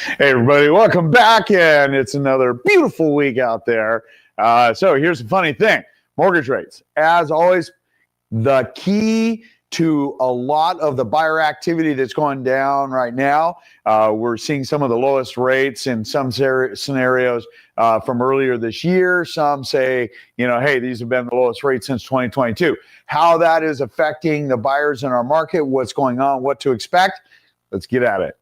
Hey, everybody, welcome back. And it's another beautiful week out there. So here's the funny thing. Mortgage rates, as always, the key to a lot of the buyer activity that's going down right now. We're seeing some of the lowest rates in some scenarios from earlier this year. Some say, hey, these have been the lowest rates since 2022. How that is affecting the buyers in our market, what's going on, what to expect, let's get at it.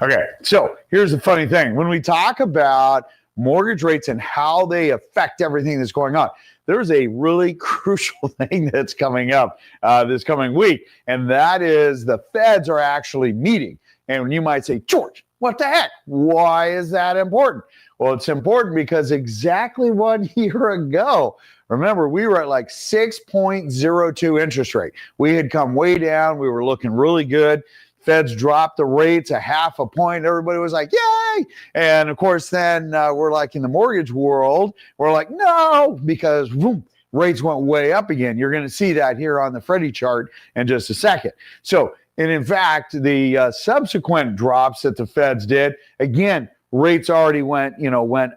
Okay, so here's the funny thing. When we talk about mortgage rates and how they affect everything that's going on, there's a really crucial thing that's coming up this coming week, and that is the feds are actually meeting. And you might say, George, what the heck? Why is that important? Well, it's important because exactly 1 year ago, remember, we were at like 6.02 interest rate. We had come way down. We were looking really good. Feds dropped the rates a half a point. Everybody was like, yay. And of course, then we're like in the mortgage world, we're like, no, because boom, rates went way up again. You're going to see that here on the Freddie chart in just a second. So, and in fact, the subsequent drops that the feds did, again, rates already went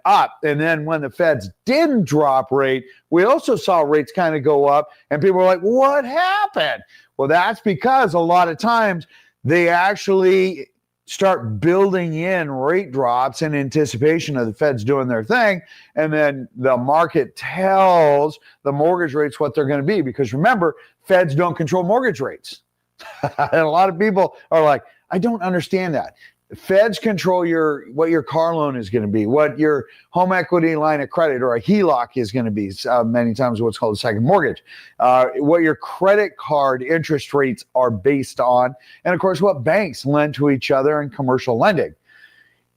up. And then when the feds didn't drop rate, we also saw rates kind of go up. And people were like, what happened? Well, that's because a lot of times they actually start building in rate drops in anticipation of the feds doing their thing. And then the market tells the mortgage rates what they're going to be. Because remember, feds don't control mortgage rates. And a lot of people are like, I don't understand that. Feds control what your car loan is going to be, what your home equity line of credit or a HELOC is going to be, many times what's called a second mortgage, what your credit card interest rates are based on, and of course what banks lend to each other in commercial lending.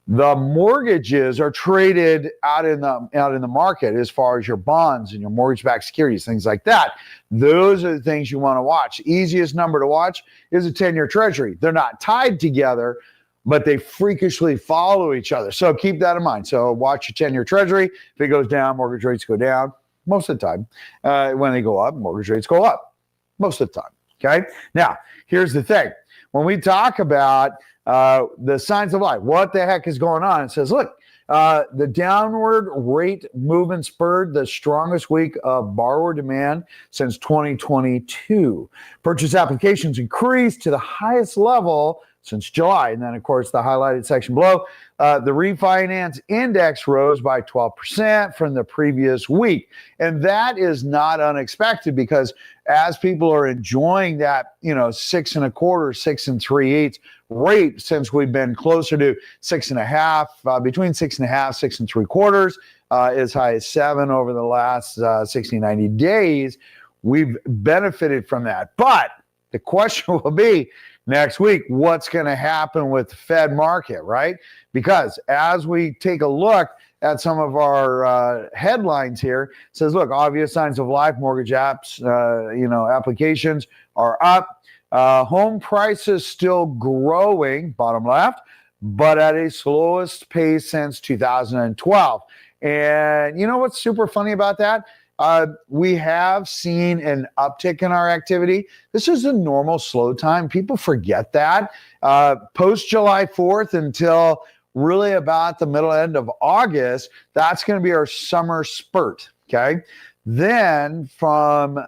The mortgages are traded out in the market as far as your bonds and your mortgage-backed securities, things like that. Those are the things you want to watch. Easiest number to watch is a 10-year treasury. They're not tied together, but they freakishly follow each other. So keep that in mind. So watch your 10-year treasury. If it goes down, mortgage rates go down most of the time. When they go up, mortgage rates go up most of the time. Okay. Now, here's the thing. When we talk about the signs of life, what the heck is going on? It says, look, the downward rate movement spurred the strongest week of borrower demand since 2022. Purchase applications increased to the highest level since July. And then, of course, the highlighted section below, the refinance index rose by 12% from the previous week. And that is not unexpected because as people are enjoying that, 6 1/4, 6 3/8 rate, since we've been closer to 6.5, between 6.5, 6 3/4, as high as 7 over the last 60, 90 days, we've benefited from that. But the question will be, next week, what's going to happen with the Fed market, right? Because as we take a look at some of our headlines here, it says, look, obvious signs of life, mortgage apps, applications are up. Home prices still growing, bottom left, but at a slowest pace since 2012. And you know what's super funny about that? We have seen an uptick in our activity. This is a normal slow time. People forget that. Post July 4th until really about the middle end of August, that's going to be our summer spurt. Okay. Then from,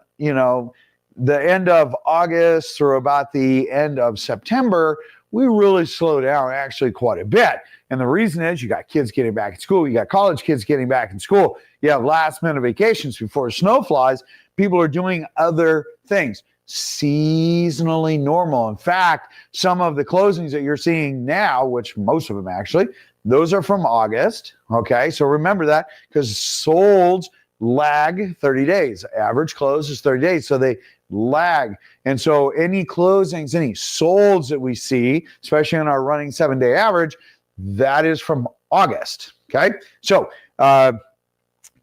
the end of August through about the end of September, we really slow down actually quite a bit. And the reason is you got kids getting back in school. You got college kids getting back in school. You have last minute vacations before snow flies. People are doing other things. Seasonally normal. In fact, some of the closings that you're seeing now, which most of them actually, those are from August. Okay. So remember that because solds lag 30 days. Average close is 30 days. So they lag. And so any closings, any solds that we see, especially on our running 7-day average, that is from August. Okay. So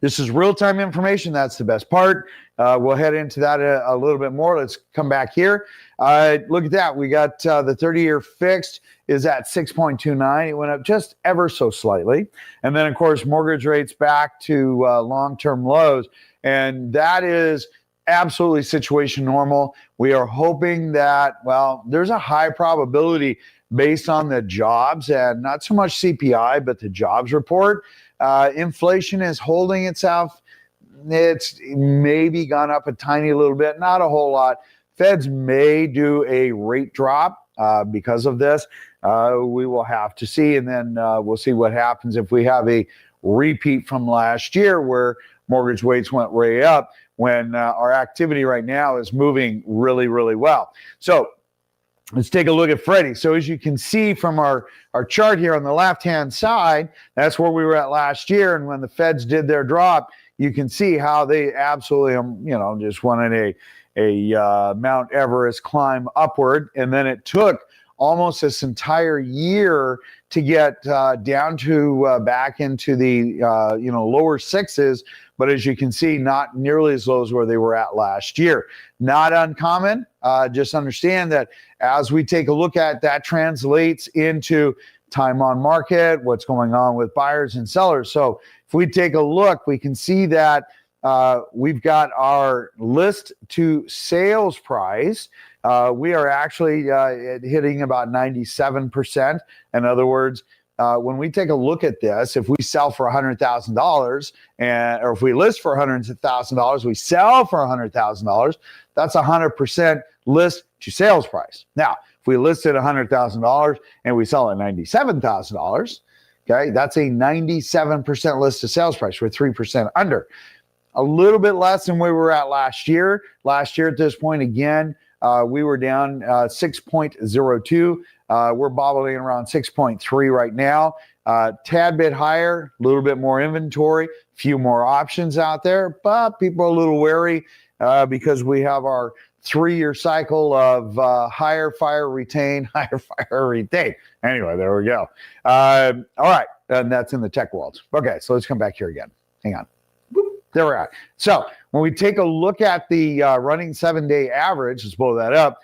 this is real-time information. That's the best part. We'll head into that a little bit more. Let's come back here. Look at that. We got the 30-year fixed is at 6.29. It went up just ever so slightly. And then, of course, mortgage rates back to long-term lows. And that is absolutely situation normal. We are hoping that, well, there's a high probability based on the jobs and not so much CPI, but the jobs report. Inflation is holding itself. It's maybe gone up a tiny little bit, not a whole lot. Feds may do a rate drop because of this. We will have to see, and then we'll see what happens if we have a repeat from last year where mortgage rates went way up when our activity right now is moving really, really well. So let's take a look at Freddie. So as you can see from our chart here on the left-hand side, that's where we were at last year. And when the Feds did their drop, you can see how they absolutely, just wanted a Mount Everest climb upward. And then it took almost this entire year to get down to back into the lower sixes. But as you can see, not nearly as low as where they were at last year. Not uncommon. Just understand that as we take a look at that translates into time on market, what's going on with buyers and sellers. So if we take a look, we can see that we've got our list to sales price. We are actually hitting about 97%. In other words, when we take a look at this, if we sell for $100,000 or if we list for $100,000, we sell for $100,000, that's 100% list to sales price. Now, if we list at $100,000 and we sell at $97,000, okay, that's a 97% list to sales price. We're 3% under. A little bit less than where we were at last year. Last year at this point, again, we were down 6.02. We're bobbling around 6.3 right now. Tad bit higher, a little bit more inventory, few more options out there, but people are a little wary because we have our 3-year cycle of higher fire retain, higher fire retain. Anyway, there we go. All right, and that's in the tech world. Okay, so let's come back here again. Hang on. There we're at. So when we take a look at the running 7-day average, let's blow that up.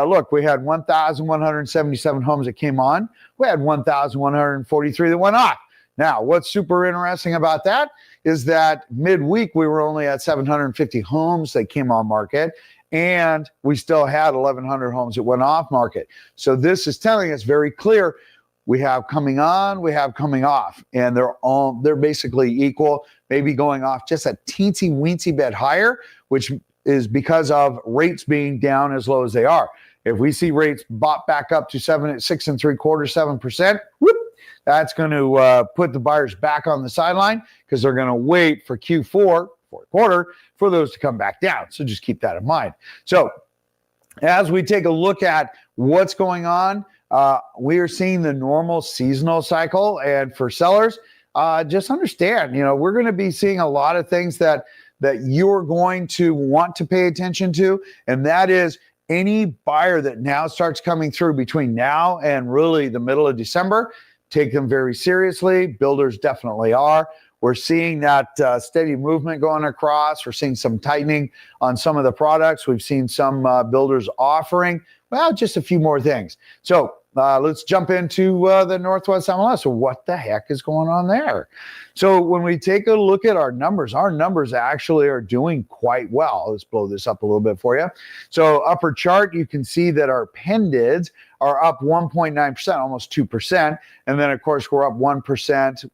Look, we had 1,177 homes that came on. We had 1,143 that went off. Now, what's super interesting about that is that midweek we were only at 750 homes that came on market, and we still had 1,100 homes that went off market. So this is telling us very clear we have coming on, we have coming off, and they're basically equal, maybe going off just a teensy weensy bit higher, which is because of rates being down as low as they are. If we see rates bop back up to 6.75%, 7%, that's going to put the buyers back on the sideline because they're going to wait for Q4, fourth quarter, for those to come back down. So just keep that in mind. So as we take a look at what's going on, we are seeing the normal seasonal cycle. And for sellers, just understand, we're going to be seeing a lot of things that you're going to want to pay attention to. And that is any buyer that now starts coming through between now and really the middle of December, take them very seriously. Builders definitely are. We're seeing that steady movement going across. We're seeing some tightening on some of the products. We've seen some builders offering, well, just a few more things. So let's jump into the Northwest MLS. So what the heck is going on there? So when we take a look at our numbers actually are doing quite well. Let's blow this up a little bit for you. So upper chart, you can see that our pendeds are up 1.9%, almost 2%. And then, of course, we're up 1%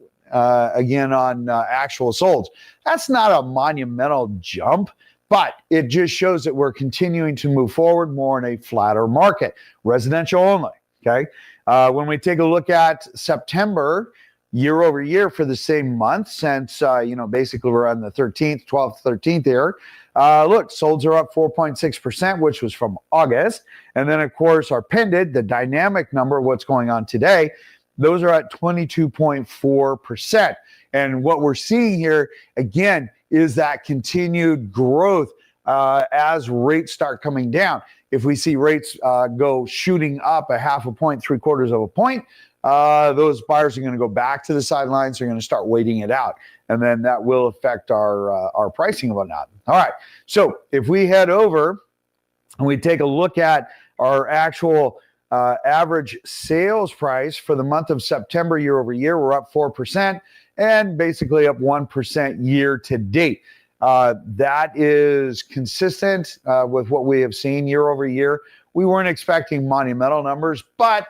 again on actual solds. That's not a monumental jump, but it just shows that we're continuing to move forward more in a flatter market, residential only. Okay. When we take a look at September year over year for the same month since, basically we're on the 13th, 12th, 13th here. Look, solds are up 4.6%, which was from August. And then, of course, our pended, the dynamic number, what's going on today, those are at 22.4%. And what we're seeing here, again, is that continued growth as rates start coming down. If we see rates go shooting up a half a point, 3/4 of a point, those buyers are going to go back to the sidelines. They're going to start waiting it out. And then that will affect our pricing and whatnot. All right. So if we head over and we take a look at our actual average sales price for the month of September year over year, we're up 4% and basically up 1% year to date. That is consistent with what we have seen year over year. We weren't expecting monumental numbers, but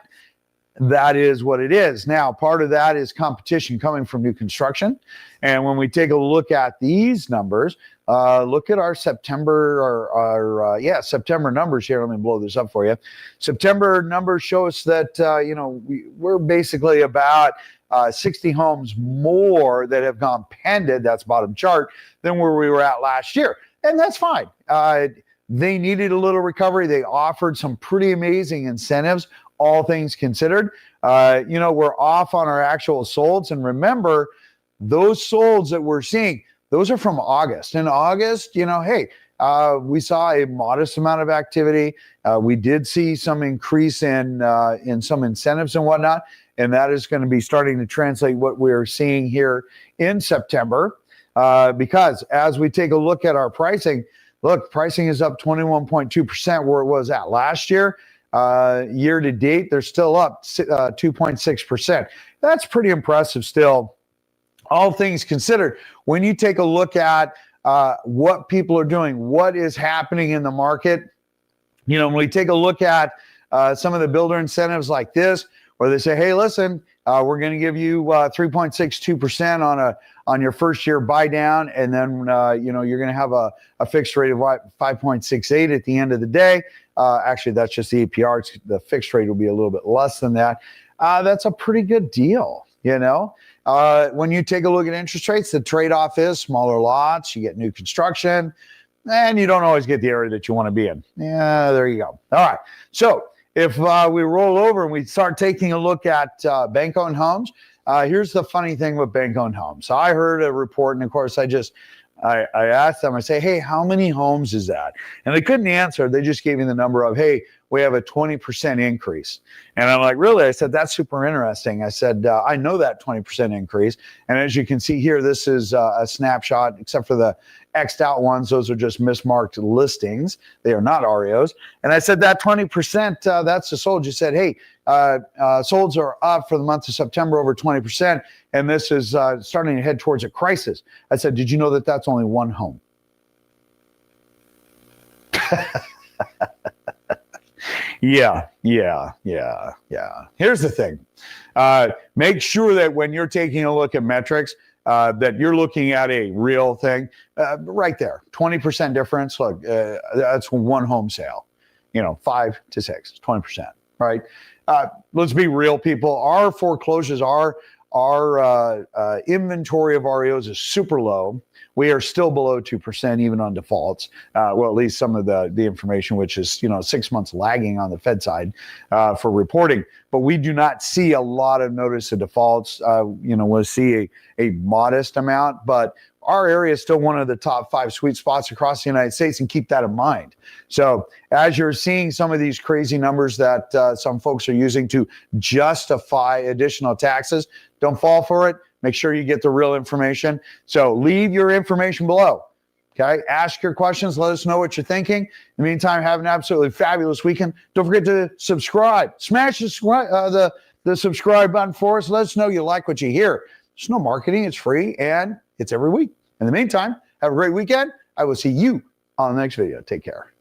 that is what it is. Now, part of that is competition coming from new construction. And when we take a look at these numbers, look at our September September numbers here. Let me blow this up for you. September numbers show us that, we're basically about 60 homes more that have gone pended, that's bottom chart, than where we were at last year. And that's fine. They needed a little recovery. They offered some pretty amazing incentives, all things considered. We're off on our actual solds. And remember, those solds that we're seeing, those are from August. In August, we saw a modest amount of activity. We did see some increase in some incentives and whatnot. And that is going to be starting to translate what we're seeing here in September. Because as we take a look at our pricing, pricing is up 21.2% where it was at last year. Year to date, they're still up 2.6%. That's pretty impressive still, all things considered. When you take a look at what people are doing, what is happening in the market, when we take a look at some of the builder incentives like this, where they say, hey, listen, we're going to give you 3.62% on your first year buy down, and then you're going to have a fixed rate of 5.68 at the end of the day. Actually, that's just the APR. The fixed rate will be a little bit less than that. That's a pretty good deal, When you take a look at interest rates, the trade-off is smaller lots, you get new construction, and you don't always get the area that you want to be in. Yeah, there you go. All right. So if we roll over and we start taking a look at bank-owned homes, here's the funny thing with bank-owned homes. So I heard a report, and of course, I asked them, I say, hey, how many homes is that? And they couldn't answer. They just gave me the number of, hey, we have a 20% increase. And I'm like, really? I said, that's super interesting. I said, I know that 20% increase. And as you can see here, this is a snapshot, except for the X'd out ones. Those are just mismarked listings. They are not REOs. And I said, that 20%, that's the sold. You said, hey, solds are up for the month of September over 20. And this is starting to head towards a crisis. I said, did you know that that's only one home? Yeah. Here's the thing. Make sure that when you're taking a look at metrics, that you're looking at a real thing. Right there, 20% difference. Look, that's one home sale. 5 to 6, 20%, right? Let's be real, people. Our foreclosures, our inventory of REOs is super low. We are still below 2% even on defaults. Well, at least some of the information, which is 6 months lagging on the Fed side for reporting. But we do not see a lot of notice of defaults. We'll see a modest amount, but our area is still one of the top 5 sweet spots across the United States, and keep that in mind. So as you're seeing some of these crazy numbers that some folks are using to justify additional taxes, don't fall for it. Make sure you get the real information. So leave your information below. Okay. Ask your questions. Let us know what you're thinking. In the meantime, have an absolutely fabulous weekend. Don't forget to subscribe. Smash the subscribe button for us. Let us know you like what you hear. There's no marketing. It's free, and it's every week. In the meantime, have a great weekend. I will see you on the next video. Take care.